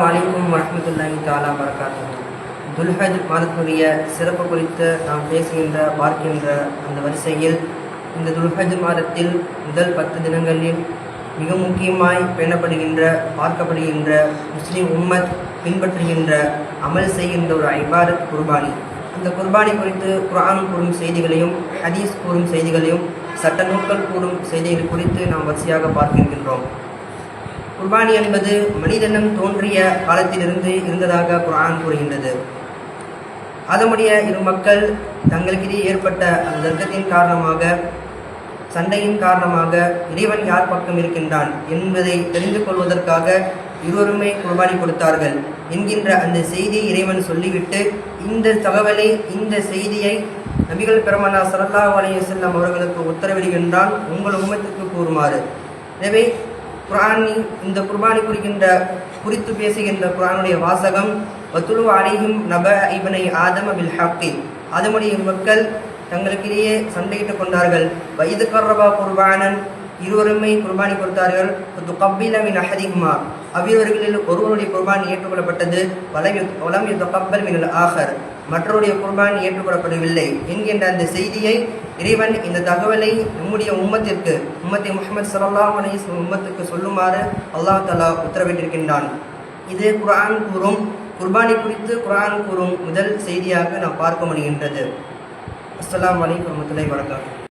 வலைக்கும் வரஹ்மத்துல்லாஹி தஆலா வரகாத்துஹு. துல்ஹஜ் மாதத்துடைய சிறப்பு குறித்து நாம் பார்க்கின்ற அந்த வரிசையில் இந்த துல்ஹஜ் மாதத்தில் முதல் 10 தினங்களில் மிக முக்கியமாய் பார்க்கப்படுகின்ற முஸ்லீம் உம்மத் பின்பற்றுகின்ற அமல் செய்கின்ற ஒரு இபாதத் குர்பானி. இந்த குர்பானி குறித்து குர்ஆன் கூறும் செய்திகளையும் ஹதீஸ் கூறும் செய்திகளையும் சட்ட நூல்கள் கூறும் செய்திகள் குறித்து நாம் வரிசையாக பார்க்கின்றோம். குர்பானி என்பது மனிதனம் தோன்றிய காலத்திலிருந்து இருந்ததாக குர்ஆன் கூறுகின்றது. அதனுடைய இரு மக்கள் தங்களுக்கிடையே ஏற்பட்ட அந்த தர்க்கத்தின் காரணமாக, சண்டையின் காரணமாக இறைவன் யார் பக்கம் இருக்கின்றான் என்பதை தெரிந்து கொள்வதற்காக இருவருமே குர்பானி கொடுத்தார்கள் என்கின்ற அந்த செய்தியை இறைவன் சொல்லிவிட்டு இந்த தகவலை, இந்த செய்தியை நபிகள் பெருமானார் ஸல்லல்லாஹு அலைஹி வஸல்லம் அவர்களுக்கு உத்தரவிடுகின்றான், உங்கள் உம்மத்துக்கு கூறுமாறு. எனவே இந்த குர்பானி குறித்து பேசுகின்ற குர்ஆனுடைய வாசகம் வத்துலு அலைஹிம் நப இப்னை ஆதம பில் ஹக்கி. அதனுடைய மக்கள் தங்களுக்கிடையே சண்டையிட்டுக் கொண்டார்கள். வைது கர்ரபா குர்பானன், இருவருமே குர்பானி கொடுத்தார்கள். துகப்பில மின் அஹதிஹுமா, அவ்விருவர்களில் ஒருவருடைய குர்பான் ஏற்றுக்கொள்ளப்பட்டது. வலம் யுதகப்பல் மினல் ஆஹர், மற்றவருடைய குர்பான் ஏற்றுக்கொள்ளப்படவில்லை என்கின்ற அந்த செய்தியை இறைவன் இந்த தகவலை நம்முடைய உம்மத்தை முஹம்மது ஸல்லல்லாஹு அலைஹி வஸல்லம் உம்மத்துக்கு சொல்லுமாறு அல்லாஹ் தஆலா உத்தரவிட்டிருக்கின்றான். இது குர்பானி குறித்து குர்ஆன் கூறும் முதல் செய்தியாக நாம் பார்க்க முடிகின்றது. அஸ்ஸலாமு அலைக்கும் வரஹ்மத்துல்லாஹி வபரகாத்துஹு.